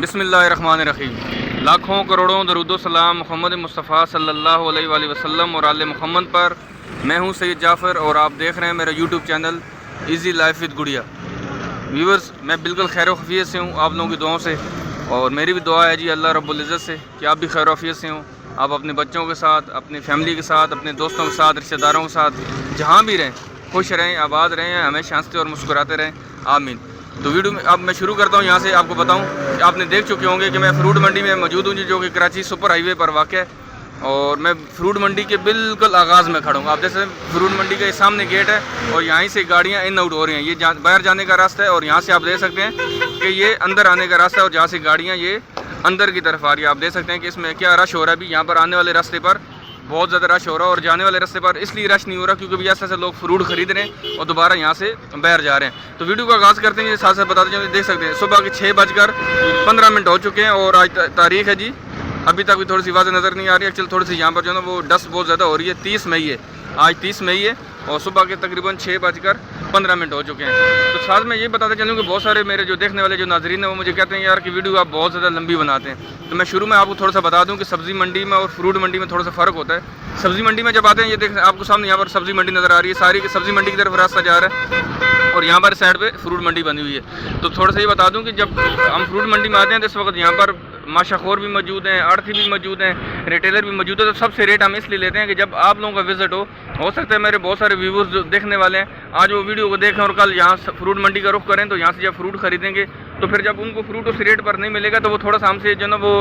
बिस्मिल्लाहिर्रहमानिर्रहीम। लाखों करोड़ों दरूदो सलाम मोहम्मद मुस्तफ़ा सल्लल्लाहु अलैहि वसल्लम और आले मोहम्मद पर। मैं हूं सैयद जाफ़र और आप देख रहे हैं मेरा YouTube channel easy life with गुड़िया। व्यूवर्स, मैं बिल्कुल खैर वफ़ियत से हूं आप लोगों की दुआओं से, और मेरी भी दुआ है जी अल्लाह रब्बुल इज़्ज़त से कि आप भी खैर वफ़ियत से हों। आप अपने बच्चों के साथ, अपनी फैमिली के साथ, अपने दोस्तों के साथ, रिश्तेदारों के साथ जहाँ भी रहें, खुश रहें, आबाद रहें, हमेशा हंसते और मुस्कुराते रहें, आमीन। तो वीडियो में अब मैं शुरू करता हूँ। यहाँ से आपको बताऊँ कि आपने देख चुके होंगे कि मैं फ्रूट मंडी में मौजूद हूँ जो कि कराची सुपर हाईवे पर वाक़ है, और मैं फ्रूट मंडी के बिल्कुल आगाज़ में खड़ा हूँ। आप जैसे फ्रूट मंडी के सामने गेट है और यहाँ से गाड़ियाँ इन आउट हो रही हैं। ये बाहर जाने का रास्ता है और यहाँ से आप देख सकते हैं कि ये अंदर आने का रास्ता है, और जहाँ से गाड़ियाँ ये अंदर की तरफ आ रही है। आप देख सकते हैं कि इसमें क्या रश हो रहा है। अभी यहाँ पर आने वाले रास्ते पर बहुत ज़्यादा रश हो रहा है, और जाने वाले रास्ते पर इसलिए रश नहीं हो रहा क्योंकि ऐसे ऐसे लोग फ्रूट खरीद रहे हैं और दोबारा यहाँ से बाहर जा रहे हैं। तो वीडियो का आगाज़ करते हैं, साथ साथ बताते हैं। देख सकते हैं सुबह के 6:15 हो चुके हैं और आज तारीख है जी, अभी तक भी थोड़ी सी वाज़ेह नज़र नहीं आ रही है। एक्चुअली थोड़ी सी यहाँ पर जो है ना वो डस्ट बहुत ज़्यादा हो रही है। 30 मई है, आज 30 मई है और सुबह के तकरीबन 6:15 हो चुके हैं। तो साथ में ये बताते चलूँ कि बहुत सारे मेरे जो देखने वाले जो नाज़रीन हैं वो मुझे कहते हैं यार कि वीडियो आप बहुत ज़्यादा लंबी बनाते हैं। तो मैं शुरू में आपको थोड़ा सा बता दूँ कि सब्ज़ी मंडी में और फ्रूट मंडी में थोड़ा सा फ़र्क होता है। सब्ज़ी मंडी में जब आते हैं, ये देख आपको सामने यहाँ पर सब्ज़ी मंडी नज़र आ रही है, सारी सब्ज़ी मंडी की तरफ रास्ता जा रहा है, और यहाँ पर साइड पे फ्रूट मंडी बनी हुई है। तो थोड़ा सा ये बता दूं कि जब हम फ्रूट मंडी में आते हैं तो इस वक्त यहाँ पर माशाखोर भी मौजूद हैं, आड़ती भी मौजूद हैं, रिटेलर भी मौजूद है। तो सबसे रेट हम इसलिए लेते हैं कि जब आप लोगों का विजिट हो सकता है मेरे बहुत सारे व्यूवर्स जो देखने वाले हैं आज वो वीडियो को देखें और कल यहाँ फ्रूट मंडी का रुख करें, तो यहाँ से जब फ्रूट खरीदेंगे तो फिर जब उनको फ्रूट उस रेट पर नहीं मिलेगा तो वो थोड़ा सा हमसे जो ना वो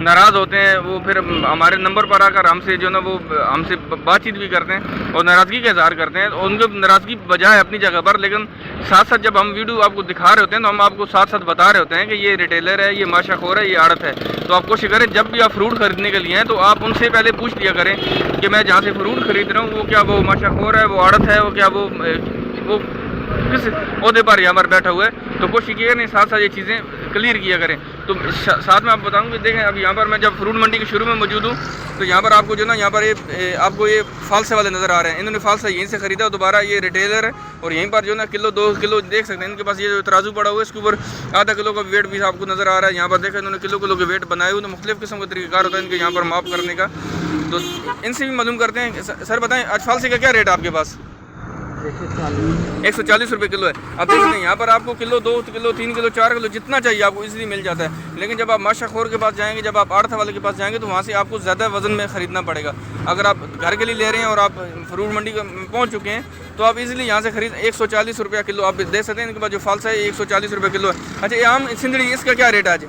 नाराज़ होते हैं। वो फिर हमारे नंबर पर आकर हमसे जो ना वो हमसे बातचीत भी करते हैं और नाराज़गी का इजहार करते हैं। उनकी नाराज़गी बजाय अपनी जगह पर, लेकिन साथ साथ जब हम वीडियो आपको दिखा रहे होते हैं तो हम आपको साथ साथ बता रहे होते हैं कि ये रिटेलर है, ये माशाखोर है, ये आड़त है। तो आप कोशिश करें जब भी आप फ्रूट खरीदने के लिए हैं तो आप उनसे पहले पूछ लिया करें कि मैं जहाँ से फ्रूट खरीद रहा हूँ वो क्या वो माशाखोर है, वो आड़त है, वो क्या वो किस ओहदे पर यहाँ पर बैठा हुआ है। तो कोशिश किया नहीं, साथ साथ ये चीज़ें क्लियर किया करें। तो साथ में आप बताऊँ कि देखें अब यहाँ पर मैं जब फ्रूट मंडी के शुरू में मौजूद हूँ तो यहाँ पर आपको जो ना यहाँ पर ये आपको ये फालसे वाले नज़र आ रहे हैं। इन्होंने फालसा यहीं से ख़रीदा, दोबारा ये रिटेलर है और यहीं पर जो ना किलो 2 किलो देख सकते हैं। इनके पास ये जो तराजू पड़ा हुआ है इसके ऊपर आधा किलो का वेट भी आपको नज़र आ रहा है। यहाँ पर देखें इन्होंने किलो के वेट बनाए हुए, तो मुख्तलिफ़ किस्म का तरीक़ाकार होता है इनके यहाँ पर माप करने का। तो इनसे भी मालूम करते हैं। सर बताएँ आज फालसे का क्या रेट है आपके पास? 140 रुपये किलो है। अब देख सकते हैं यहाँ पर आपको किलो 2 किलो 3 किलो 4 किलो जितना चाहिए आपको इजीली मिल जाता है। लेकिन जब आप माशाखोर के पास जाएंगे, जब आप आड़त वाले के पास जाएंगे तो वहाँ से आपको ज़्यादा वज़न में ख़रीदना पड़ेगा। अगर आप घर के लिए ले रहे हैं और आप फ्रूट मंडी पहुँच चुके हैं तो आप इजीली यहाँ से खरीद 140 रुपया किलो आप दे सकते हैं। इनके पास जो फालसा है 140 रुपये किलो है। अच्छा, ये आम सिंदड़ी इसका क्या रेट है आज?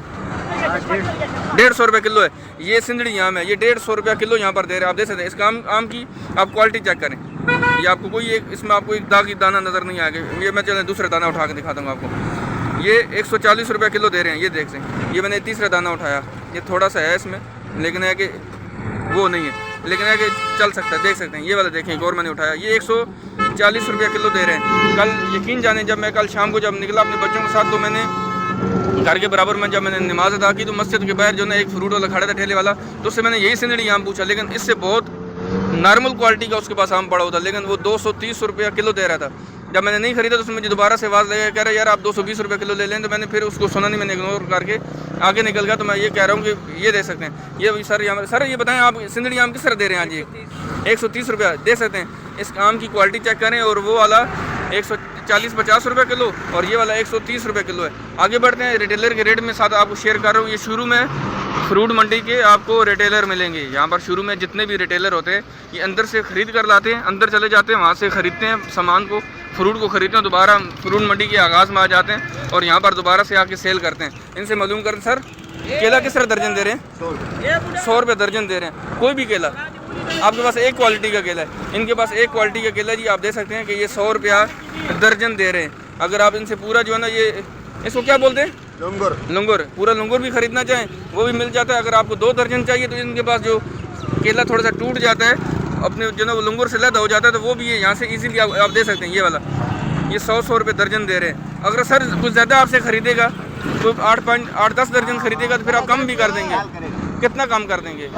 150 रुपये किलो है। ये सिंदड़ी आम है, ये 150 रुपया किलो यहाँ पर दे रहे हैं। आप देख सकते हैं इसका आम की आप क्वालिटी चेक करें। ये आपको कोई एक इसमें आपको एक दागी दाना नज़र नहीं आएगा। ये मैं चलें दूसरा दाना उठा के दिखा दूँगा आपको। ये 140 रुपये किलो दे रहे हैं। ये देख सकते, ये मैंने तीसरा दाना उठाया, ये थोड़ा सा है इसमें, लेकिन है कि वो नहीं है, लेकिन है कि चल सकता है। देख सकते हैं ये वाला देखें, एक और मैंने उठाया, ये 140 रुपये किलो दे रहे हैं। कल यकीन जाने जब मैं कल शाम को जब निकला अपने बच्चों के साथ तो मैंने घर के बराबर में जब मैंने नमाज अदा की तो मस्जिद के बाहर जो ना एक फ्रूट वाला खड़ा था ठेले वाला, तो उससे मैंने यही सिंदड़ी आम पूछा, लेकिन इससे बहुत नॉर्मल क्वालिटी का उसके पास आम पड़ा हुआ था, लेकिन वो 230 रुपया किलो दे रहा था। जब मैंने नहीं खरीदा तो उसने मुझे दोबारा से आवाज़ लगा, कह रहा यार आप 220 रुपये किलो ले लें। तो मैंने फिर उसको सुना नहीं, मैंने इग्नोर करके आगे निकल गया। तो मैं ये कह रहा हूँ कि ये दे सकते हैं। ये सर यहाँ सर ये बताएं आप सिंदड़ी आम किस तरह दे रहे हैं आज? ये 130 रुपया दे सकते हैं। इस आम की क्वालिटी चेक करें, और वो वाला 140-50 रुपये किलो और ये वाला 130 रुपये किलो है। आगे बढ़ते हैं रिटेलर के रेट में साथ आपको शेयर कर रहा हूँ। ये शुरू में फ्रूट मंडी के आपको रिटेलर मिलेंगे। यहाँ पर शुरू में जितने भी रिटेलर होते हैं ये अंदर से ख़रीद कर लाते हैं, अंदर चले जाते हैं, वहाँ से ख़रीदते हैं सामान को, फ्रूट को ख़रीदते हैं, दोबारा फ्रूट मंडी के आगाज़ में आ जाते हैं और यहाँ पर दोबारा से आके सेल करते हैं। इनसे मालूम करें सर केला किस तरह दर्जन दे रहे हैं? 100 रुपये दर्जन दे रहे हैं। कोई भी केला आपके पास एक क्वालिटी का केला है, इनके पास एक क्वालिटी का केला जी आप दे सकते हैं कि ये 100 रुपया दर्जन दे रहे हैं। अगर आप इनसे पूरा जो है ना ये इसको क्या बोलते हैं? लंगूर। पूरा लंगूर भी ख़रीदना चाहें वो भी मिल जाता है। अगर आपको 2 दर्जन चाहिए तो इनके पास जो केला थोड़ा सा टूट जाता है अपने जो ना वो लंगूर से लदा हो जाता है तो वो भी है यहाँ से ईजीली आप दे सकते हैं। ये वाला ये 100 रुपये दर्जन दे रहे हैं। अगर सर कुछ ज़्यादा आपसे ख़रीदेगा तो 8-10 दर्जन खरीदेगा तो फिर आप कम भी कर देंगे। कितना कम कर देंगे?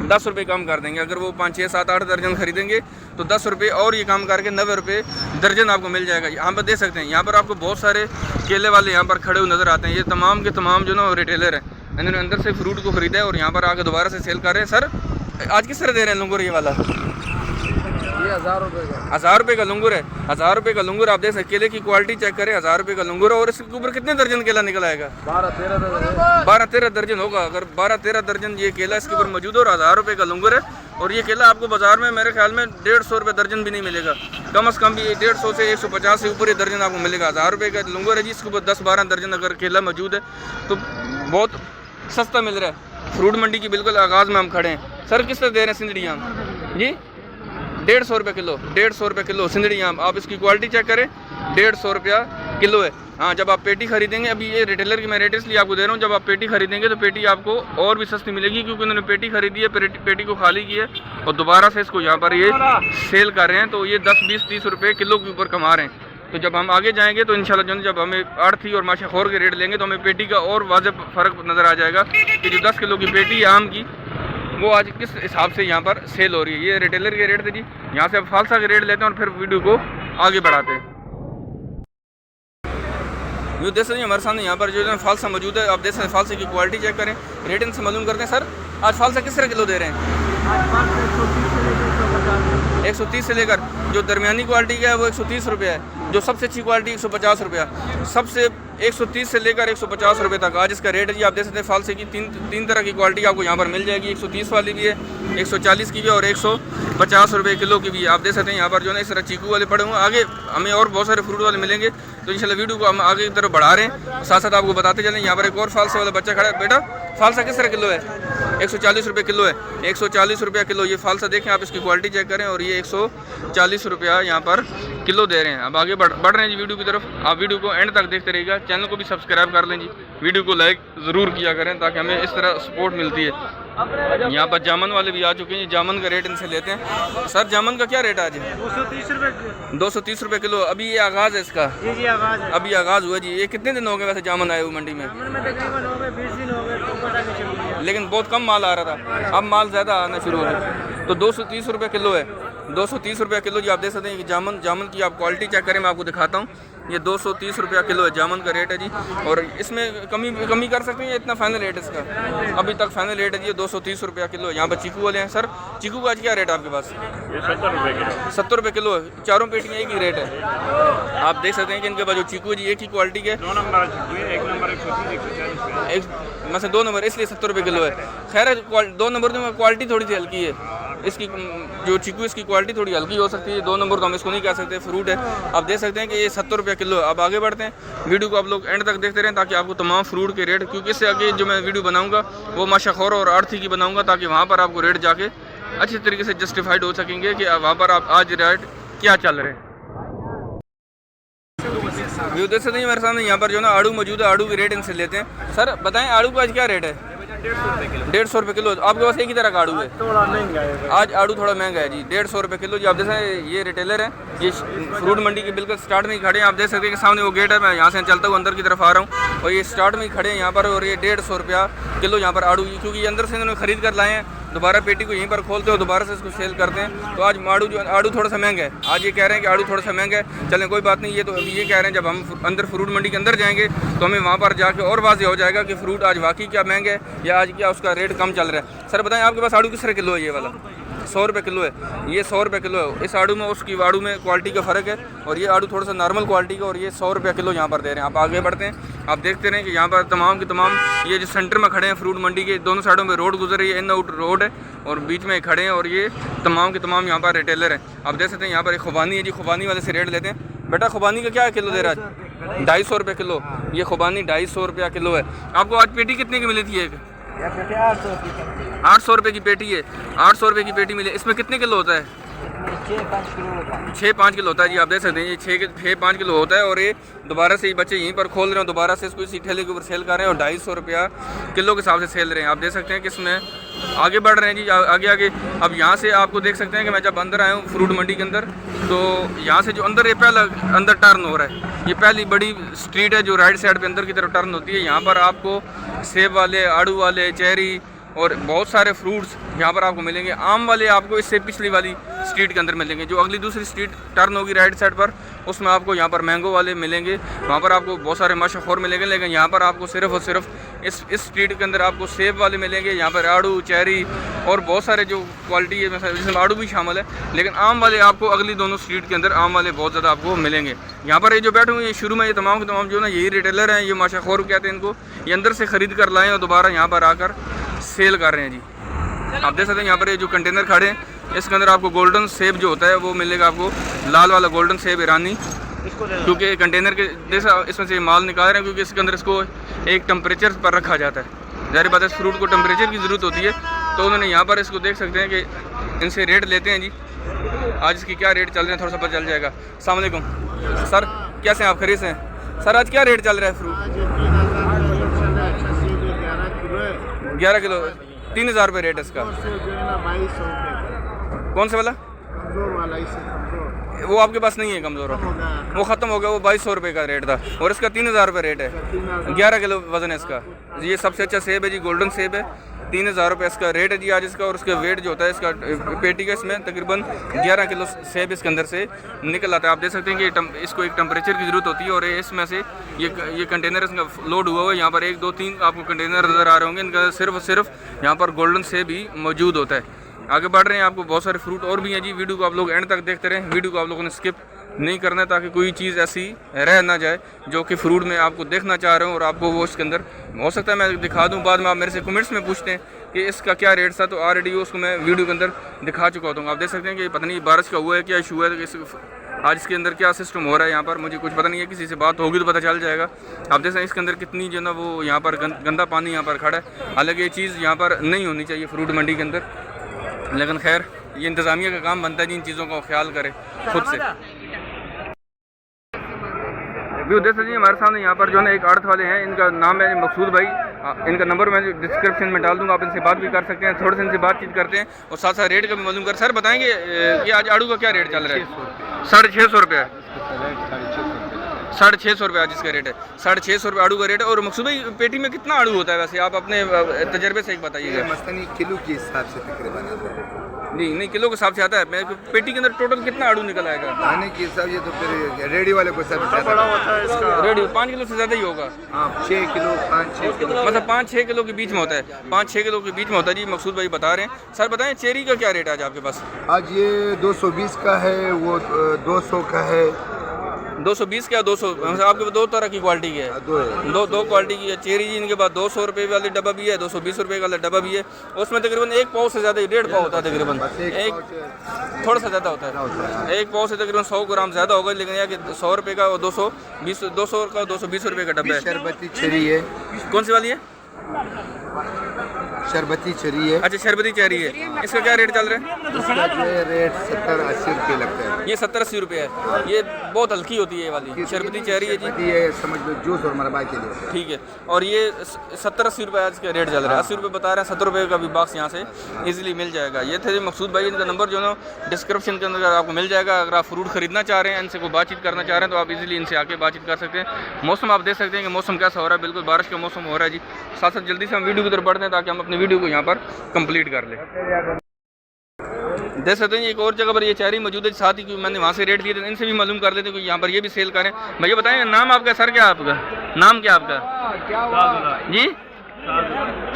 10 रुपये कम कर देंगे। अगर वो 5, 6, 7, 8 दर्जन खरीदेंगे तो 10 रुपये और ये कम करके 90 रुपये दर्जन आपको मिल जाएगा। यहाँ पर देख सकते हैं, यहाँ पर आपको बहुत सारे केले वाले यहाँ पर खड़े हुए नज़र आते हैं। ये तमाम के तमाम जो ना रिटेलर हैं, इन्होंने अंदर से फ्रूट को ख़रीदा है और यहाँ पर आके दोबारा से सेल कर रहे हैं। सर आज किस तरह दे रहे हैं लंगूर ये वाला? ये 1000 रुपये का। 1000 रुपये का लंगूर है। 1000 रुपये का लंगूर आप देख सकते, केले की क्वालिटी चेक करें। 1000 रुपये का लंगूर है और इसके ऊपर कितने दर्जन केला निकल आएगा? 12-13 दर्जन होगा। अगर 12-13 दर्जन ये केला इसके ऊपर मौजूद है और 1000 रुपये का लंगूर है। और ये केला आपको बाजार में मेरे ख्याल में 150 रुपये दर्जन भी नहीं मिलेगा, कम से कम भी 150 से 150 से ऊपर ये दर्जन आपको मिलेगा। 1000 रुपये का लंगूर है जी, इसके ऊपर 10-12 दर्जन अगर केला मौजूद है तो बहुत सस्ता मिल रहा है। फ्रूट मंडी की बिल्कुल आगाज़ में हम खड़े हैं। सर किस तरह दे रहे हैं सिंदड़ी आम जी? 150 रुपये किलो। 150 रुपये किलो सिंदड़ी आम। आप इसकी क्वालिटी चेक करें, 150 रुपया किलो है। हाँ, जब आप पेटी खरीदेंगे, अभी ये रिटेलर की मैं रेट इसलिए आपको दे रहा हूँ, जब आप पेटी खरीदेंगे तो पेटी आपको और भी सस्ती मिलेगी, क्योंकि उन्होंने पेटी खरीदी है, पेटी को खाली की है और दोबारा से इसको यहाँ पर ये सेल कर रहे हैं। तो ये 10, 20, 30 रुपये किलो के ऊपर कमा रहे हैं। तो जब हम आगे जाएंगे तो इंशाल्लाह जो जब हमें आड़ती और माशाखोर के रेट लेंगे तो हमें पेटी का और वाज़ेह फ़र्क नज़र आ जाएगा कि जो 10 किलो की पेटी है आम की, वो आज किस हिसाब से यहाँ पर सेल हो रही है। ये रिटेलर के रेट थे जी। यहाँ से अब फालसा के रेट लेते हैं और फिर वीडियो को आगे बढ़ाते हैं। ये देख सकते हैं हमारे सामने यहाँ पर जो है फालसा मौजूद है। आप देख सकते हैं, फालसे की क्वालिटी चेक करें, रेट इनसे मालूम करते हैं। सर आज फालसा किस तरह किलो दे रहे हैं? 130 से लेकर जो दरमियानी क्वालिटी का है वो 130 रुपये है, जो सबसे अच्छी क्वालिटी 150 रुपया, सबसे 130 से लेकर 150 रुपये तक आज इसका रेट है जी। आप देख सकते हैं फालसे की तीन तरह की क्वालिटी आपको यहाँ पर मिल जाएगी। 130 वाली भी है, 140 की भी है और 150 रुपये किलो की भी है। आप देख सकते हैं यहाँ पर जो है इस तरह चीकू वाले पड़े हुए। आगे हमें और बहुत सारे फ्रूट वाले मिलेंगे, तो इंशाल्लाह वीडियो को हम आगे की तरफ बढ़ा रहे हैं, साथ साथ आपको बताते चलें। यहाँ पर एक और फालसे वाला बच्चा खड़ा है। बेटा फालसा किस तरह किलो है? 140 रुपये किलो है। 140 रुपया किलो ये फालसा। देखें आप इसकी क्वालिटी चेक करें और ये 140 रुपया यहाँ पर किलो दे रहे हैं। अब आगे बढ़ रहे हैं जी वीडियो की तरफ। आप वीडियो को एंड तक देखते रहिएगा। चैनल को भी सब्सक्राइब कर लें जी, वीडियो को लाइक ज़रूर किया करें ताकि हमें इस तरह सपोर्ट मिलती है। यहाँ पर जामन वाले भी आ चुके हैं। जामन का रेट इनसे लेते हैं। सर जामन का क्या रेट आज है? 230 रुपये। 230 रुपये किलो। अभी ये आगाज़ है इसका? जी आगाज़ है। अभी आगाज़ हुआ जी। ये कितने दिन हो गए वैसे जामन आए हुए मंडी में? तकरीबन हो गए 20 दिन हो गए, लेकिन बहुत कम माल आ रहा था, अब माल ज़्यादा आना शुरू हो गया। तो 230 रुपये किलो है। 230 रुपये किलो जी। आप देख सकते हैं कि जामन की आप क्वालिटी चेक करें, मैं आपको दिखाता हूँ। ये 230 रुपया किलो है, जामन का रेट है जी। और इसमें कमी कर सकते हैं, इतना फाइनल रेट इसका अभी तक फाइनल रेट है जी। 230 रुपया किलो है। यहाँ पर चीकू वाले हैं। सर चीकू का आज क्या रेट है आपके पास? 70 रुपये किलो है। चारों पेटियाँ एक ही रेट है। आप देख सकते हैं कि इनके पास जो चीकू है जी एक ही क्वालिटी के, में से 2 नंबर, इसलिए 70 रुपये किलो है। खैर 2 नंबर में क्वालिटी थोड़ी सी हल्की है इसकी, जो चीकू इसकी क्वालिटी थोड़ी हल्की हो सकती है। 2 नंबर तो हम इसको नहीं कह सकते, फ्रूट है। आप देख सकते हैं कि ये 70 रुपये किलो है। अब आगे बढ़ते हैं, वीडियो को आप लोग एंड तक देखते रहें ताकि आपको तमाम फ्रूट के रेट, क्योंकि इससे आगे जो मैं वीडियो बनाऊंगा वो माशाखोर और आड़ती की बनाऊंगा ताकि वहाँ पर आपको रेट जाके अच्छी तरीके से जस्टिफाइड हो सकेंगे कि वहाँ पर आप आज रेट क्या चल रहे हैं। व्यू देख सकते हैं मेरे सामने यहाँ पर जो ना आड़ू मौजूद है। आड़ू के रेट इनसे लेते हैं। सर बताएं आड़ू का आज क्या रेट है? 150 रुपये किलो। आपके पास एक ही तरह का आड़ू है? आज आड़ू थोड़ा महंगा है जी। 150 रुपये किलो जी। आप देख सकते हैं ये रिटेलर है, ये फ्रूट मंडी के बिल्कुल स्टार्ट में ही खड़े हैं। आप देख सकते हैं कि सामने वो गेट है, मैं यहाँ से चलता हुआ अंदर की तरफ आ रहा हूँ और ये स्टार्ट में ही खड़े हैं यहाँ पर। और ये 150 रुपया किलो यहाँ पर आड़ू, क्योंकि ये अंदर से इन्होंने खरीद कर लाए हैं, दोबारा पेटी को यहीं पर खोलते हो, दोबारा से इसको सेल करते हैं। तो आज आड़ू थोड़ा सा महंगा है। आज ये कह रहे हैं कि आड़ू थोड़ा सा महंगा है। चलें कोई बात नहीं, ये तो ये कह रहे हैं जब हम अंदर फ्रूट मंडी के अंदर जाएंगे तो हमें वहाँ पर जाके और वाज़ेह हो जाएगा कि फ्रूट आज वाकई क्या महंगा है या आज क्या उसका रेट कम चल रहा है। सर बताएं आपके पास आड़ू किस तरह किलो है? ये वाला 100 रुपये किलो है। ये 100 रुपये किलो है। इस आड़ू में उसकी आड़ू में क्वालिटी का फ़र्क है और ये आड़ू थोड़ा सा नॉर्मल क्वालिटी का, और ये 100 रुपये किलो यहाँ पर दे रहे हैं। आप आगे बढ़ते हैं, आप देखते रहें कि यहाँ पर तमाम के तमाम ये जो सेंटर में खड़े हैं फ्रूट मंडी के, दोनों साइडों में रोड गुजर रही है, इन आउट रोड है और बीच में खड़े हैं और ये तमाम के तमाम यहाँ पर रिटेलर हैं। आप देख सकते हैं यहाँ पर एक खुबानी है जी। खुबानी वाले से रेट लेते हैं। बेटा खुबानी का क्या किलो दे रहा है? 250 रुपये किलो। ये खुबानी 250 रुपया किलो है। आपको आज पेटी कितने की मिली थी? एक 800 रुपये की पेटी है। 800 रुपये की पेटी मिली। इसमें कितने किलो होता है? 6-5 किलो होता है जी। आप देख सकते हैं ये 6-5 किलो होता है और ये दोबारा से ये बच्चे यहीं पर खोल रहे हैं, दोबारा से इसको इसी ठेले के ऊपर सेल कर रहे हैं और 250 रुपया किलो के हिसाब से सेल रहे हैं। आप देख सकते हैं कि इसमें आगे बढ़ रहे हैं जी, आगे। अब यहाँ से आपको देख सकते हैं कि मैं जब अंदर आया हूँ फ्रूट मंडी के अंदर, तो यहाँ से जो अंदर ये पहला अंदर टर्न हो रहा है, ये पहली बड़ी स्ट्रीट है जो राइट साइड पे अंदर की तरफ टर्न होती है। यहाँ पर आपको सेब वाले, आड़ू वाले, चेरी और बहुत सारे फ्रूट्स यहाँ पर आपको मिलेंगे। आम वाले आपको इससे पिछली वाली स्ट्रीट के अंदर मिलेंगे, जो अगली दूसरी स्ट्रीट टर्न होगी राइट साइड पर, उसमें आपको यहाँ पर मैंगो वाले मिलेंगे, वहाँ पर आपको बहुत सारे मशहूर मिलेंगे। लेकिन यहाँ पर आपको सिर्फ और सिर्फ इस स्ट्रीट के अंदर आपको सेब वाले मिलेंगे, यहाँ पर आड़ू, चेरी और बहुत सारे जो क्वालिटी है जिसमें आड़ू भी शामिल है। लेकिन आम वाले आपको अगली दोनों स्ट्रीट के अंदर आम वाले बहुत ज़्यादा आपको मिलेंगे। यहाँ पर ये जो बैठे हुए हैं शुरू में ये तमाम के तमाम जो ना यही रिटेलर हैं, ये मशहूर कहते हैं इनको, ये अंदर से ख़रीद कर लाएँ और दोबारा यहाँ पर आकर सेल कर रहे हैं जी। आप देख सकते हैं यहाँ पर ये जो कंटेनर खड़े हैं, इसके अंदर आपको गोल्डन सेब जो होता है वो मिलेगा, आपको लाल वाला गोल्डन सेब ईरानी, क्योंकि कंटेनर के जैसा इसमें से माल निकाल रहे हैं, क्योंकि इसके अंदर इसको एक टेम्परेचर पर रखा जाता है। ज़ाहिर बात है इस फ्रूट को टेम्परेचर की ज़रूरत होती है, तो उन्होंने यहाँ पर इसको देख सकते हैं कि इनसे रेट लेते हैं जी। आज इसकी क्या रेट चल रहे हैं थोड़ा सा पता चल जाएगा। अस्सलाम वालेकुम सर, कैसे हैं आप, खरीद से हैं सर? आज क्या रेट चल रहा है फ्रूट? 11 किलो 3000 रुपये रेट है इसका। कौन से वाला? वो आपके पास नहीं है कमज़ोर, वो ख़त्म हो गया, वो 2200 रुपये का रेट था और इसका 3000 रुपये रेट है। 11 किलो वज़न है इसका। ये सबसे अच्छा सेब है जी, गोल्डन सेब है, 3000 रुपये इसका रेट है जी आज इसका। और उसका वेट जो होता है इसका पेटी का, इसमें तकरीबन 11 किलो सेब इसके अंदर से निकल आता है। आप देख सकते हैं कि इसको एक टेम्परेचर की ज़रूरत होती है और इसमें से ये कंटेनर इसका लोड हुआ हुआ है। यहाँ पर 1 2 3 आपको कंटेनर नज़र आ रहे होंगे, इनका सिर्फ यहाँ पर गोल्डन सेब ही मौजूद होता है। आगे बढ़ रहे हैं, आपको बहुत सारे फ्रूट और भी हैं जी। वीडियो को आप लोग एंड तक देखते रहें, वीडियो को आप लोगों ने स्किप नहीं करना है, ताकि कोई चीज़ ऐसी रह ना जाए जो कि फ्रूट में आपको देखना चाह रहे हो और आपको वो इसके अंदर हो सकता है मैं दिखा दूं, बाद में आप मेरे से कमेंट्स में पूछते हैं कि इसका क्या रेट था, तो ऑलरेडी उसको मैं वीडियो के अंदर दिखा चुका होता हूँ। आप देख सकते हैं कि पता नहीं बारिश का हुआ है क्या इशू है, आज इसके अंदर क्या सिस्टम हो रहा है यहाँ पर मुझे कुछ पता नहीं है, किसी से बात होगी तो पता चल जाएगा। आप देख सकते हैं इसके अंदर कितनी जो ना वो यहाँ पर गंदा पानी यहाँ पर खड़ा है। हालांकि ये चीज़ यहाँ पर नहीं होनी चाहिए फ्रूट मंडी के अंदर, लेकिन खैर ये इंतज़ामिया का काम बनता है जी इन चीज़ों का ख्याल करे खुद से। अभी उद्देश्य जी हमारे सामने यहाँ पर जो है ना एक आड़त वाले हैं, इनका नाम है मकसूद भाई, इनका नंबर मैं डिस्क्रिप्शन में डाल दूँगा, आप इनसे बात भी कर सकते हैं, थोड़े से इनसे बातचीत करते हैं और साथ साथ रेट का भी मालूम कर। सर बताएंगे कि आज आड़ू का क्या रेट चल रहा है? 650 रुपये, 650 रुपये आज इसका रेट है। 650 रुपये आड़ू का रेट है। और मकसूद भाई पेटी में कितना आड़ू होता है वैसे, आप अपने तजर्बे से एक बताइएगा। मस्तनी किलो के हिसाब से तकरीबन नहीं किलो के हिसाब से आता है। मैं पेटी के अंदर टोटल कितना आड़ू निकल आएगा? खाने के हिसाब से तो फिर रेडी वाले को सब बड़ा होता है इसका। रेडी 5 किलो से ज़्यादा ही होगा। हाँ 6 किलो 5-6 किलो मतलब 5-6 किलो के बीच में होता है, 5-6 किलो के बीच में होता है जी। मकसूद भाई बता रहे हैं। सर बताएं चेरी का क्या रेट है आज आपके पास? आज ये 220 का है, वो 200 का है। 220 क्या 200? आपके पास दो तरह की क्वालिटी की है, दो क्वालिटी की है चेरी जी। इनके पास 200 रुपये वाली डब्बा भी है, 220 रुपये वाला डब्बा भी है। उसमें तकरीबन 1 पाव से ज़्यादा, 1.5 पाव होता है तकरीबन, एक थोड़ा सा ज़्यादा होता है। 1 पाव से तकरीबन 100 ग्राम ज़्यादा होगा, लेकिन यह कि 100 रुपये का और 200 का 220 रुपये का डब्बा है। शरबती चेरी है। कौन सी वाली है? शरबती चेरी है। अच्छा शरबती चेरी है, इसका क्या रेट चल रहा है? इसका जो है रेट 70-80 रुपये लगता है। ये 70-80 रुपये है। ये बहुत हल्की होती है ये वाली शरबती चेरी है जी। ये समझ लो जूस और मरबा के लिए। ठीक है। और ये 70-80 रुपये आज का रेट चल रहा है। 80 रुपये बता रहे हैं, 70 रुपये का भी बॉक्स यहाँ से इजीली मिल जाएगा। ये थे मकसूद भाई, इनका नंबर जो है डिस्क्रिप्शन के अंदर आपको मिल जाएगा। अगर आप फ्रूट खरीदना चाह रहे हैं, इनसे कोई बातचीत करना चाह रहे हैं, तो आप इजीली इनसे आके बातचीत कर सकते हैं। मौसम आप देख सकते हैं कि मौसम कैसा हो रहा है, बिल्कुल बारिश का मौसम हो रहा है जी। साथ साथ जल्दी से हम वीडियो की तरफ बढ़ते हैं ताकि हम अपनी वीडियो को यहाँ पर कंप्लीट कर लें। देख सकते हैं एक और जगह पर ये चेरी मौजूद है, साथ ही मैंने वहाँ से रेट दिए थे, इनसे भी मालूम कर लेते हैं कि यहाँ पर ये भी सेल करें। भैया बताएं नाम आपका? सर क्या आपका नाम, क्या आपका जी?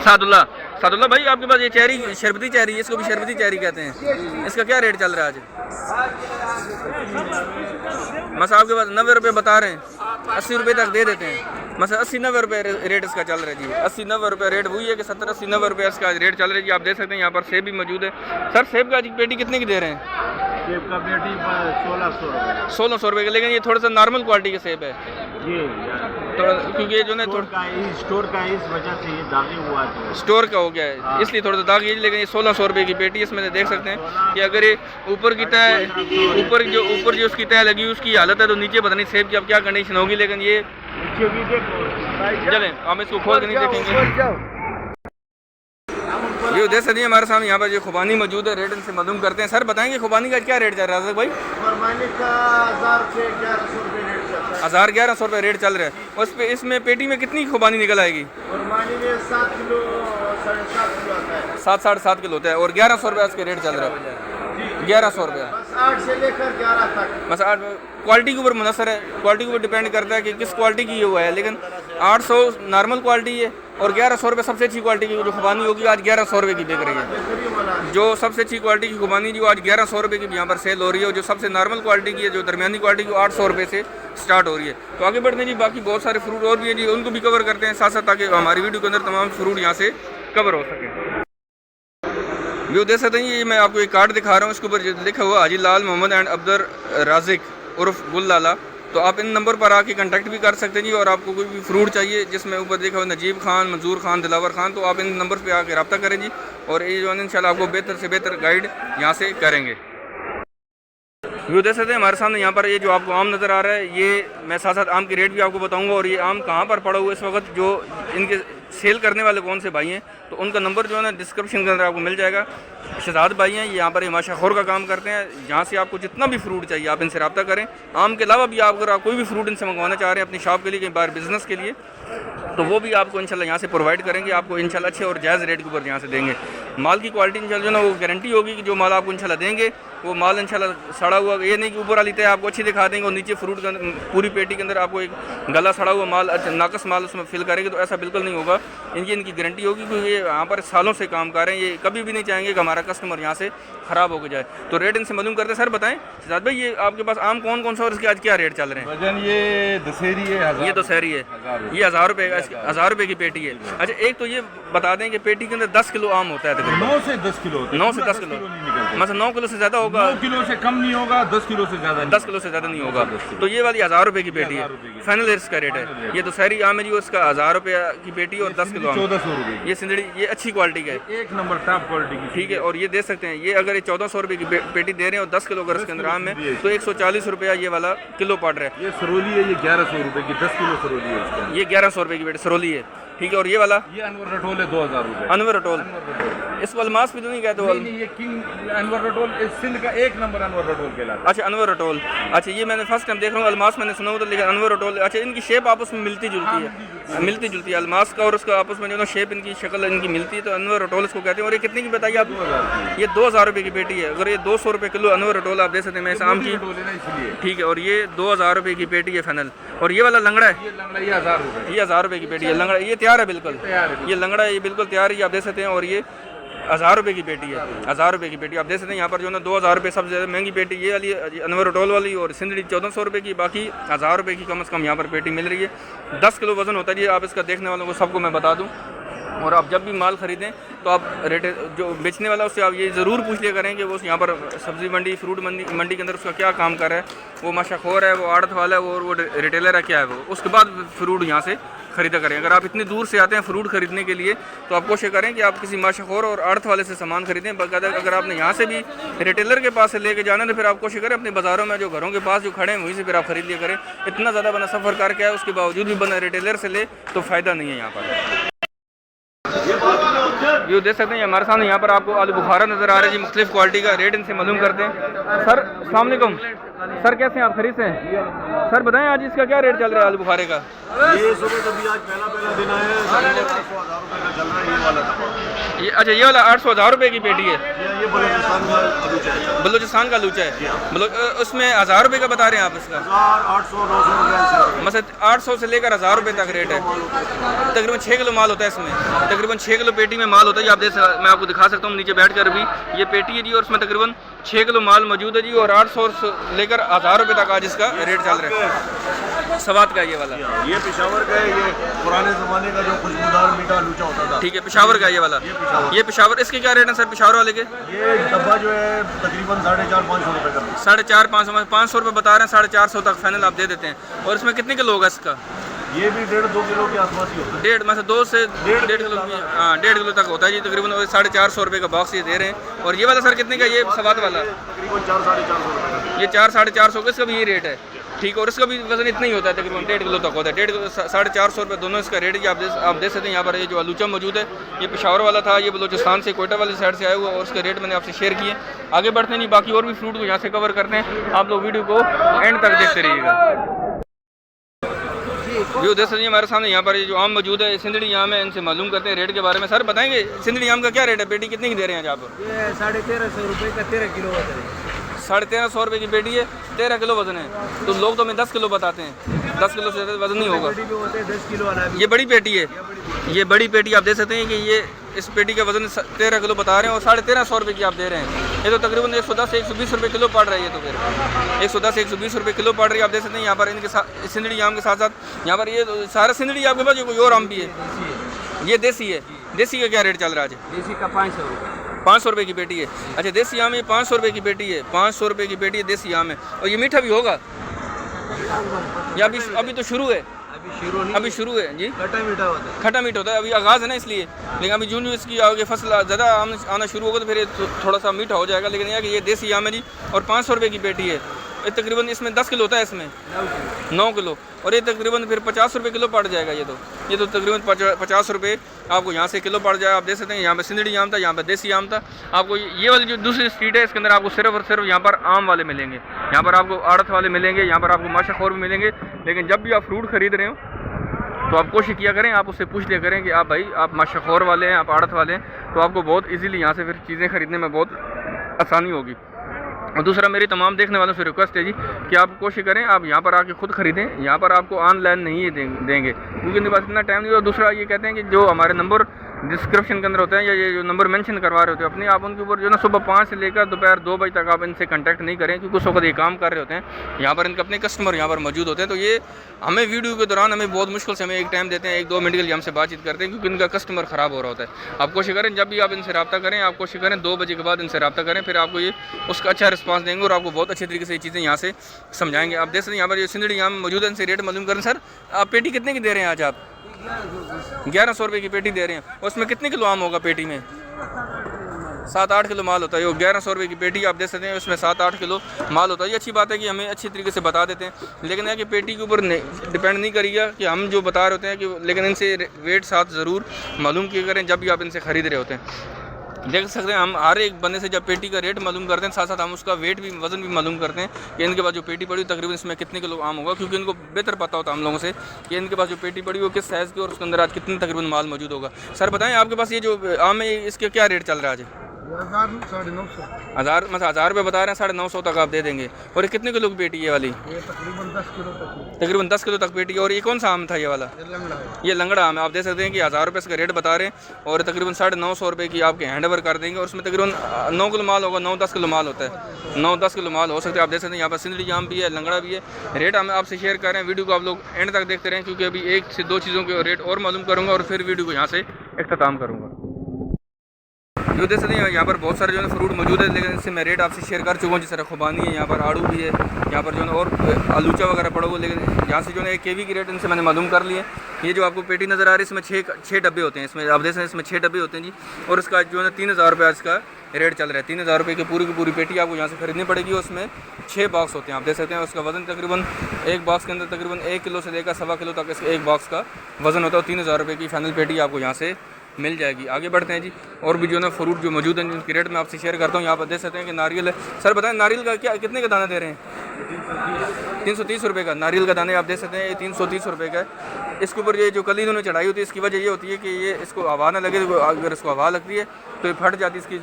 सादुल्ला भाई, आपके पास ये चेरी शरबती चेरी है, इसको भी शरबती चेरी कहते हैं, इसका क्या रेट चल रहा है आज? बस आपके पास 90 रुपये बता रहे हैं, 80 रुपये तक दे देते हैं। बस 80-90 रुपये रेट इसका चल रहा है जी। 80-90 रुपये रेट वही है कि 70-80-90 रुपये इसका रेट चल रहा है जी। आप देख सकते हैं यहाँ पर सेब भी मौजूद है। सर सेब का पेटी कितने की दे रहे हैं? सेब का पेटी 1600 रुपये। 1600 रुपये का, लेकिन ये थोड़ा सा नॉर्मल क्वालिटी का सेब है जी, थोड़ा, क्योंकि ये जो ना स्टोर का इस वजह से ये दागी हुआ है, स्टोर का हो गया है, इसलिए थोड़ा सा दाग है। लेकिन ये 1600 रुपये की पेटी, इसमें से देख सकते हैं कि अगर ये ऊपर की तय ऊपर जो उसकी तय लगी उसकी हालत है, तो नीचे पता नहीं सेब की अब क्या कंडीशन होगी। लेकिन ये चलें हम इसको खोल के नहीं देखेंगे। ये देख सकते हैं हमारे सामने यहाँ पर जो खुबानी मौजूद है, रेट इनसे मालूम करते हैं। सर बताएंगे खुबानी का क्या रेट चल रहा है भाई? खुबानी का 1000-1100 रुपये रेट चल रहा है। 1000-1100 रुपये रेट चल रहा है। उस पे इसमें पेटी में कितनी खुबानी निकल आएगी? खुबानी में 7 किलो 7-7.5 किलो आता है। 7-7.5 किलो होता है और 1100 रुपये इसके रेट चल रहा है। 1100 रुपये बस 8 से लेकर 11 तक। बस क्वालिटी के ऊपर मुनसर है, क्वालिटी के ऊपर डिपेंड करता है कि किस क्वालिटी की ये हुआ है। लेकिन 800 नॉर्मल क्वालिटी है और 1100 रुपये सबसे अच्छी क्वालिटी की जो खुबानी होगी आज 1100 रुपये की बिक रही है। जो सबसे अच्छी क्वालिटी की खुबानी जो आज 1100 रुपये की यहाँ पर सेल हो रही है, और जो सबसे नॉर्मल क्वालिटी की है, जो दरमियानी क्वालिटी की, 800 रुपये से स्टार्ट हो रही है। तो आगे बढ़ते हैं जी, बाकी बहुत सारे फ्रूट और भी हैं जी, उनको भी कवर करते हैं साथ साथ, ताकि हमारी वीडियो के अंदर तमाम फ्रूट यहाँ से कवर हो सके। जो देख सकते हैं ये मैं आपको एक कार्ड दिखा रहा हूँ, इसके ऊपर लिखा हुआ हाजी लाल मोहम्मद एंड अब्दुल राजिक उर्फ गुल लाला। तो आप इन नंबर पर आके कांटेक्ट भी कर सकते हैं जी। और आपको कोई भी फ्रूट चाहिए जिसमें ऊपर देखा हुआ नजीब खान, मंजूर खान, दिलावर खान, तो आप इन नंबर पे आके रब्ता करें जी। और ये जो है इंशाल्लाह आपको बेहतर से बेहतर गाइड यहाँ से करेंगे। व्यू देख सकते हैं हमारे सामने यहाँ पर ये जो आपको आम नज़र आ रहा है, ये मैं साथ साथ आम के रेट भी आपको बताऊँगा और ये आम कहाँ पर पड़ा हुआ है इस वक्त। जो इनके सेल करने वाले कौन से भाई हैं, तो उनका नंबर जो है ना डिस्क्रिप्शन के अंदर आपको मिल जाएगा। शहजाद भाई हैं, ये यहाँ पर माशाखोर का काम करते हैं। जहाँ से आपको जितना भी फ्रूट चाहिए आप इनसे रब्ता करें। आम के अलावा भी अगर आप कोई भी फ्रूट इनसे मंगवाना चाह रहे हैं अपनी शॉप के लिए, कहीं बाहर बिजनेस के लिए, तो वो भी आपको इंशाल्लाह यहाँ से प्रोवाइड करेंगे। आपको इंशाल्लाह अच्छे और जायज़ रेट के ऊपर यहाँ से देंगे। माल की क्वालिटी इंशाल्लाह जो ना वो गारंटी होगी कि जो माल आपको इंशाल्लाह देंगे वो माल इंशाल्लाह सड़ा हुआ, ये नहीं कि ऊपर वाली तय आपको अच्छी दिखा देंगे और नीचे फ्रूट के अंदर पूरी पेटी के अंदर आपको एक गला सड़ा हुआ माल, नाकस माल उसमें फिल करेंगे, तो ऐसा बिल्कुल नहीं होगा। इनकी गारंटी होगी क्योंकि ये यहाँ पर सालों से काम कर रहे हैं। ये कभी भी नहीं चाहेंगे कि हमारा कस्टमर यहाँ से ख़राब होकर जाए। तो रेट इनसे मालूम करते हैं। सर बताएं शहजाद भाई, ये आपके पास आम कौन कौन सा और इसके आज क्या रेट चल रहे हैं? वजन ये दशहरी है, ये दशहरी है, ये 1000 रुपये का, 1000 रुपये की पेटी है। अच्छा एक तो ये बता दें कि पेटी के अंदर 10 किलो आम होता है तकरीबन। 9 से 10 किलो होता है। 9 से 10 किलो मतलब 9 किलो से ज़्यादा होगा? 9 किलो से कम नहीं होगा, 10 किलो से ज़्यादा नहीं। 10 किलो से ज़्यादा नहीं होगा। तो ये वाली 1000 रुपये की पेटी है, फाइनल इसका रेट है। ये तो शहरी आम है जी, उसका 1000 रुपये की पेटी और 10 किलो आम 1400 रुपये। ये सिंदड़ी, ये अच्छी क्वालिटी का है, एक नंबर टॉप क्वालिटी की, ठीक है। और ये दे सकते हैं, ये अगर ये 1400 रुपये की पेटी दे रहे हैं और 10 किलो अगर इसके अंदर आम है तो 140 रुपया ये वाला किलो पड़ रहा है। ये सरोली है, ये 1100 रुपये की 10 किलो सरोली है इसका। ये 1100 रुपये की पेटी सरोली है, ठीक है। और ये वाला ये अनवर रटोल है 2000 रुपये। अनवर रटोल, इसको अलमास भी तो नहीं कहते? नहीं, ये किंग अनवर रटोल सिंध का एक नंबर अनवर रटोल कहलाता है। अच्छा अनवर रटोल, अच्छा ये मैंने फर्स्ट टाइम देख रहा हूँ। अलमास मैंने सुना होता, लेकिन अनवर रटोल, अच्छा इनकी शेप आपस में मिलती जुलती है, मिलती जुलती है अलमास का और उसका आपस में जो शेप इनकी शक्ल इनकी मिलती है, तो अनवर रटोल इसको कहते हैं। और ये कितने की बताइए आप? ये 2000 रुपये की पेटी है। अगर ये 200 रुपये किलो अनवर रटोल आप दे सकते हैं मैं आम की, ठीक है। और ये 2000 रुपये की पेटी है फाइनल। और ये वाला लंगड़ा है, ये लंगड़ा ये 1000 रुपये, ये 1000 रुपये की पेटी है। लंगड़ा ये तैयार है, बिल्कुल ये लंगड़ा है, ये बिल्कुल तैयार है, ये आप दे सकते हैं। और ये 1000 रुपये की पेटी है, 1000 रुपये की पेटी आप दे सकते हैं। यहाँ पर जो ना 2000 रुपये सबसे ज़्यादा महंगी पेटी ये वाली अनवर रटोल वाली, और सिंदड़ी 1400 रुपये की, बाकी 1000 रुपये की कम से कम यहाँ पर पेटी मिल रही है। 10 किलो वजन होता है जी। आप इसका देखने वालों को सबको मैं बता दूँ। और आप जब भी माल ख़रीदें तो आप रेट जो बेचने वाला उससे आप ये ज़रूर पूछ लिया करें कि वो यहाँ पर सब्ज़ी मंडी, फ्रूट मंडी के अंदर उसका क्या काम कर रहा है, वो माशाखोर है, वो आड़त वाला है, वो रिटेलर है, क्या है वो, उसके बाद फ्रूट यहाँ से ख़रीदा करें। अगर आप इतनी दूर से आते हैं फ्रूट ख़रीदने के लिए तो आप कोशिश करें कि आप किसी माशाखोर और आड़त वाले से सामान खरीदें। बाकायदा अगर आपने यहाँ से भी रिटेलर के पास से लेके जाना है तो फिर आप कोशिश करें अपने बाज़ारों में जो घरों के पास जो खड़े हैं वहीं से फिर आप ख़रीद लिया करें। इतना ज़्यादा बना सफ़र करके आए उसके बावजूद भी बना रिटेलर से ले तो फ़ायदा नहीं है यहाँ पर। ये देख सकते हैं हमारे सामने यहाँ पर आपको आलू बुखारा नज़र आ रहा है जी, मुख्तलिफ क्वालिटी का। रेट इनसे मालूम करते हैं। सर अस्सलाम वालेकुम, सर कैसे हैं आप? खरीद से हैं सर? बताएं आज इसका क्या रेट चल रहा है आलू बुखारे का? ये सुबह तभी आज पहला दिन आया है, 800 रुपये का चल रहा है ये वाला। ये अच्छा ये वाला 800-1000 रुपये की पेटी है। ये बलूचिस्तान का लूचा है। बलूचिस्तान का लूचा है, उसमें 1000 रुपये का बता रहे हैं आप इसका? 800-900 रुपये मतलब 800 से लेकर 1000 रुपये तक रेट है। तकरीबन 6 किलो माल होता है इसमें, तकरीबन 6 किलो पेटी में माल होता है जी। आप मैं आपको दिखा सकता हूँ नीचे बैठ कर भी। ये पेटी है जी और उसमें तकरीबन 6 किलो माल मौजूद है जी। और 800 से लेकर 1000 रुपये तक आज इसका रेट चल रहा है। सवात का ये वाला, ये पेशावर का है, ये पुराने ज़माने का जो खुशबूदार मीठा लूचा होता था, ठीक है। पेशावर का ये वाला, ये पेशावर, इसके क्या रेट है सर पेशावर वाले के? ये डब्बा जो है तकरीबन 450-500 रुपये का। 450-500 रुपये बता रहे हैं, 450 तक फाइनल आप दे देते हैं। और इसमें कितने किलो होगा इसका? ये भी 1.5-2 किलो के आसपास ही होता है। 1.5 मतलब 2 से 1.5 किलो, हाँ 1.5 किलो तक होता है जी तकरीबन। 450 रुपये का बॉक्स ये दे रहे हैं। और ये वाला सर कितने का? ये सवात वाला तकरीबन 400-450 रुपये का। ये 400-450 का, इसका भी ये रेट है, ठीक है। और इसका भी वजन इतना ही होता है तकरीबन 1.5 किलो तक होता है। 1.5 किलो 450 रुपये दोनों इसका रेट है। आप देख सकते हैं यहाँ पर ये जो आलूचा मौजूद है ये पेशावर वाला था, ये बलूचिस्तान से कोयटा वाली साइड से आया हुआ और उसके रेट मैंने आपसे शेयर किए। आगे बढ़ते हैं नहीं, बाकी और भी फ्रूट को यहाँ से कवर करते हैं। आप लोग वीडियो को एंड तक देखते रहिएगा। व्यू देख सकते हैं हमारे सामने यहाँ पर ये जो आम मौजूद है सिंदड़ी आम है, इनसे मालूम करते हैं रेट के बारे में। सर बताएंगे सिंदड़ी आम का क्या रेट है, पेटी कितने की दे रहे हैं यहाँ पर? ये 1350 रुपये का 13 किलो वजन है। 1350 रुपये की पेटी है, 13 किलो वजन है। तो लोग तो हमें 10 किलो बताते हैं, 10 किलो से ज़्यादा वजन नहीं होगा। पेटी भी होते हैं 10 किलो वाला भी। ये बड़ी पेटी है, ये बड़ी पेटी आप देख सकते हैं कि ये इस पेटी का वजन 13 किलो बता रहे हैं और 1350 रुपये की आप दे रहे हैं। ये तो तकरीबन 110 से 120 रुपये किलो पड़ रही है। तो फिर 110 से 120 रुपये किलो पड़ रही है। आप देख सकते हैं यहाँ पर इनके साथ सिंदड़ी आम के साथ साथ यहाँ पर ये सारा सिंदड़ी आपके पास, कोई और आम भी है? ये देसी है। देसी का क्या रेट चल रहा है आज? देसी का 500 रुपये। 500 रुपये की पेटी है। अच्छा देसी आम ये 500 रुपये की पेटी है, 500 रुपये की पेटी है देसी आम है। और ये मीठा भी होगा या अभी तो शुरू है? अभी शुरू है जी। खट्टा मीठा होता है। खट्टा मीठा होता है, अभी आगाज़ है ना इसलिए। लेकिन अभी जून इसकी आगे फसल ज़्यादा आना शुरू होगा तो फिर ये थोड़ा सा मीठा हो जाएगा। लेकिन यह कि ये देसी आम है जी और 500 रुपये की पेटी है। ये तकरीबन इसमें 10 किलो होता है, इसमें 9 किलो। और ये तकरीबन फिर 50 रुपये किलो पड़ जाएगा। ये तो तकरीबन 50 रुपये आपको यहाँ से किलो पड़ जाएगा। आप देख सकते हैं यहाँ पे सिंदड़ी आम था, यहाँ पे देसी आम था। आपको ये वाली जो दूसरी स्ट्रीट है इसके अंदर आपको सिर्फ और सिर्फ यहाँ पर आम वाले मिलेंगे। यहाँ पर आपको आड़त वाले मिलेंगे, यहाँ पर आपको माशाखोर भी मिलेंगे। लेकिन जब भी आप फ्रूट खरीद रहे हो तो आप कोशिश किया करें, आप उससे पूछ लिया करें कि आप भाई आप माशाखोर वाले हैं, आप आड़त वाले हैं, तो आपको बहुत इजीली यहाँ से फिर चीज़ें खरीदने में बहुत आसानी होगी। और दूसरा मेरी तमाम देखने वालों से रिक्वेस्ट है जी कि आप कोशिश करें आप यहाँ पर आके खुद खरीदें। यहाँ पर आपको ऑनलाइन नहीं ये देंगे क्योंकि इनके पास इतना टाइम नहीं। और दूसरा ये कहते हैं कि जो हमारे नंबर डिस्क्रिप्शन के अंदर होते हैं या ये जो नंबर मेंशन करवा रहे होते हैं अपने, आप उनके ऊपर जो ना सुबह 5 से लेकर दोपहर 2 बजे तक आप इनसे कांटेक्ट नहीं करें क्योंकि उस वक्त ये काम कर रहे होते हैं। यहाँ पर इनके अपने कस्टमर यहाँ पर मौजूद होते हैं। तो ये हमें वीडियो के दौरान हमें बहुत मुश्किल से हमें एक टाइम देते हैं, 1-2 मिनट के लिए हमसे बातचीत करते हैं क्योंकि इनका कस्टमर ख़राब हो रहा होता है। आप कोशिश करें जब भी आप इनसे रब्ता करें, आप कोशिश करें 2 बजे के बाद इनसे रब्ता करें, फिर आपको ये उसका अच्छा रिस्पांस देंगे और आपको बहुत अच्छे तरीके से ये चीज़ें यहाँ से समझाएंगे। आप देख सकते हैं यहाँ पर ये सिंदड़ी आम मौजूद है, इनसे रेट मालूम करें। सर आप पेटी कितने की दे रहे हैं आज? आप 1100 रुपये की पेटी दे रहे हैं। उसमें कितने किलो आम होगा पेटी में? 7-8 किलो माल होता है। वो 1100 रुपये की पेटी आप देख सकते हैं, उसमें 7-8 किलो माल होता है। ये अच्छी बात है कि हमें अच्छी तरीके से बता देते हैं। लेकिन है कि पेटी के ऊपर डिपेंड नहीं करिएगा कि हम जो बता रहे होते हैं कि, लेकिन इनसे वेट साथ ज़रूर मालूम किया करें जब भी आप इनसे ख़रीद रहे होते हैं। देख सकते हैं हम हर एक बंदे से जब पेटी का रेट मालूम करते हैं, साथ साथ हम उसका वेट भी, वज़न भी मालूम करते हैं कि इनके पास जो पेटी पड़ी तकरीबन इसमें कितने किलो आम होगा, क्योंकि इनको बेहतर पता होता है हम लोगों से कि इनके पास जो पेटी पड़ी वो किस साइज़ की और उसके अंदर आज कितने तकरीबन माल मौजूद होगा। सर बताएं आपके पास ये जो आम है इसके क्या रेट चल रहा है आज? 1000 मतलब 1000 रुपये बता रहे हैं, 950 तक आप दे देंगे। और ये कितने किलो की पेटी है वाली? तकरीबन 10 किलो तक पेटी है। और ये कौन सा आम था ये वाला? ये लंगड़ा आम है। आप देख सकते हैं कि 1000 रुपये इसका रेट बता रहे हैं और तकरीबन 950 रुपये की आपके हैंड ओवर कर देंगे। और उसमें तकरीबन 9 किलो माल होगा, 9-10 किलो माल होता है, 9-10 किलो माल हो सकता है। आप देख सकते हैं यहाँ पर सिंदड़ी आम भी है, लंगड़ा भी है। रेट हम आपसे शेयर कर रहे हैं, वीडियो को आप लोग एंड तक देखते रहें क्योंकि अभी 1 से 2 चीज़ों के रेट और मालूम करूँगा और फिर वीडियो को यहाँ से इख्तिताम करूँगा। जो देख सकते हैं यहाँ पर बहुत सारे जो है फ्रूट मौजूद है, लेकिन इससे मैं रेट आपसे शेयर कर चुका हूँ। जिस तरह खुबानी है, यहाँ पर आड़ू भी है, यहाँ पर जो है और आलूचा वगैरह पड़ा हुआ। लेकिन यहाँ से जो है केवी की रेट इनसे मैंने मालूम कर लिए। ये जो आपको पेटी नज़र आ रही है इसमें 6 डब्बे होते हैं। इसमें आप देख सकते हैं इसमें 6 डब्बे होते हैं जी। और इसका जो है 3000 रुपये आज का रेट चल रहा है। 3000 रुपये की पूरी पेटी आपको यहाँ से खरीदनी पड़ेगी। उसमें 6 बॉक्स होते हैं। आप देख सकते हैं उसका वज़न तकरीबन एक बॉक्स के अंदर तकरीबन 1 किलो से लेकर 1.25 किलो तक इसका एक बॉक्स का वज़न होता है। 3000 रुपये की फाइनल पेटी आपको यहाँ से मिल जाएगी। आगे बढ़ते हैं जी। और भी जो ना फ्रूट जो मौजूद हैं जिनकी रेट मैं आपसे शेयर करता हूँ। यहाँ पर देख सकते हैं कि नारियल है। सर बताएं नारियल का क्या कितने का दाना दे रहे हैं? 330 रुपये का नारियल का दाने आप देख सकते हैं। ये 330 रुपये का है। इसके ऊपर ये जो कली इन्होंने चढ़ाई होती है इसकी वजह ये होती है कि ये इसको हवा ना लगे। अगर इसको हवा लगती है तो ये फट जाती है। इसकी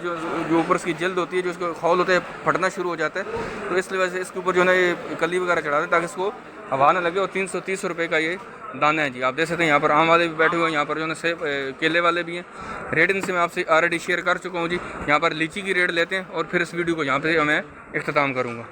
जो ऊपर इसकी जल्द होती है, जो इसको खौल होता है, फटना शुरू हो जाता है। तो इस वजह से इसके ऊपर जो है ये कली वगैरह चढ़ाते हैं ताकि इसको हवा ना लगे। और 330 रुपये का ये दाना है जी। आप देख सकते हैं यहाँ पर आम वाले भी बैठे हुए हैं, यहाँ पर जो है सेब केले वाले भी हैं। रेट इनसे मैं आपसे ऑलरेडी शेयर कर चुका हूँ जी। यहाँ पर लीची की रेट लेते हैं और फिर इस वीडियो को यहाँ पे मैं इख्तिताम करूँगा।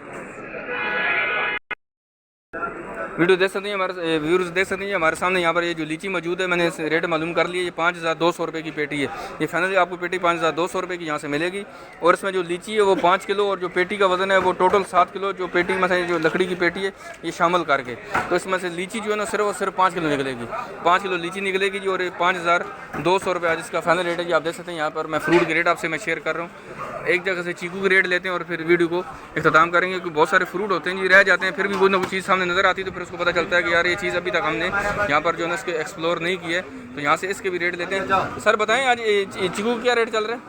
वीडियो देख सकते हैं, हमारे व्यूअर्स देख सकते हैं हमारे सामने यहाँ पर ये जो लीची मौजूद है मैंने रेट मालूम कर लिया। ये 5200 रुपये की पेटी है। ये फाइनली आपको पेटी 5200 रुपये की यहाँ से मिलेगी। और इसमें जो लीची है वो 5 किलो और जो पेटी का वज़न है वो टोटल 7 किलो जो पेटी में से जो लकड़ी की पेटी है ये शामिल करके, तो इसमें से लीची जो है ना सिर्फ और सिर्फ 5 किलो निकलेगी। 5 किलो लीची निकलेगी जी। और ये 5200 रुपये आज इसका फाइनल रेट है जी। आप देख सकते हैं यहाँ पर मैं फ्रूट के रेट आपसे मैं शेयर कर रहा हूँ। एक जगह से चीकू के रेट लेते हैं और फिर वीडियो को इख्तिताम करेंगे क्योंकि बहुत सारे फ्रूट होते हैं जी रह जाते हैं, फिर भी कोई ना कोई चीज़ सामने नज़र आती है तो फिर उसको पता चलता है कि यार ये चीज़ अभी तक हमने यहाँ पर जो है इसके एक्सप्लोर नहीं की है। तो यहाँ से इसके भी रेट लेते हैं। सर बताएं आज चीकू का क्या रेट चल रहा है?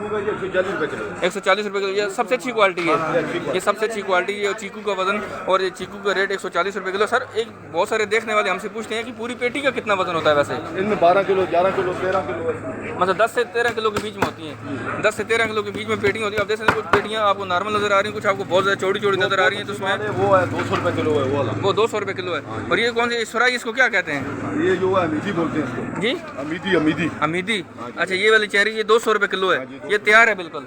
चीकू का ये 140 रुपये किलो है। 140 रुपये किलो, ये सबसे अच्छी क्वालिटी है, ये सबसे अच्छी क्वालिटी है। चीकू का वजन और ये चीकू का रेट 140 रुपये किलो। सर एक बहुत सारे देखने वाले हमसे पूछते हैं कि पूरी पेटी का कितना वजन होता है वैसे? इनमें 12 किलो, 11 किलो, 13 किलो है। मतलब 10 से 13 किलो के बीच में होती हैं, 10 से 13 किलो के बीच में पेटियाँ होती है। अब देख सकते हैं कुछ पेटियाँ आपको नॉर्मल नज़र आ रही हैं, कुछ आपको बहुत ज़्यादा चौड़ी चौड़ी नज़र आ रही हैं, तो उसमें वो है 200 रुपये किलो है वो वाला। वो 200 रुपये किलो है। और ये कौन सी सुराई, इसको क्या कहते हैं? ये जो है अमीदी बोलते हैं इसको। जी अमीदी, अमीदी। अमीदी। अच्छा ये वाली चेरी ये 200 रुपये किलो है, ये तैयार है बिल्कुल,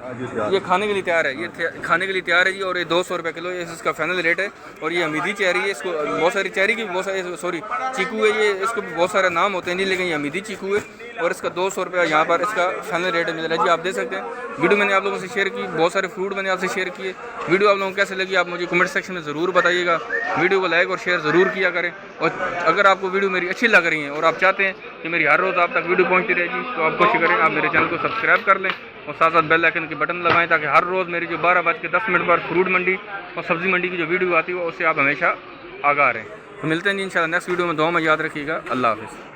ये खाने के लिए तैयार है, ये खाने के लिए तैयार है जी। और ये 200 रुपये किलो ये इसका फाइनल रेट है। और ये अमीदी चेरी है, इसको बहुत सारी चेरी की बहुत सारे सॉरी चीकू है, ये इसको भी बहुत सारे नाम होते हैं जी, लेकिन ये अमीदी चीकू है। और इसका 200 रुपये यहाँ पर इसका फाइनल रेट मिल रहा है जी। आप देख सकते हैं वीडियो मैंने आप लोगों से शेयर की, बहुत सारे फ्रूट मैंने आपसे शेयर किए। वीडियो आप लोगों को कैसे लगी आप मुझे कमेंट सेक्शन में ज़रूर बताइएगा। वीडियो को लाइक और शेयर ज़रूर किया करें। और अगर आपको वीडियो मेरी अच्छी लग रही है और आप चाहते हैं कि मेरी हर रोज़ आप तक वीडियो पहुँचती रहेगी, तो आप कोशिश करें आप मेरे चैनल को सब्सक्राइब कर लें और साथ साथ बेल आइकन के बटन लगाएं, ताकि हर रोज़ मेरी जो 12:10 पर फ्रूट मंडी और सब्ज़ी मंडी की जो वीडियो आती है उससे आप हमेशा आगाह रहें। तो मिलते हैं जी इंशाल्लाह नेक्स्ट वीडियो में। दुआ में याद रखिएगा। अल्लाह हाफ़िज़।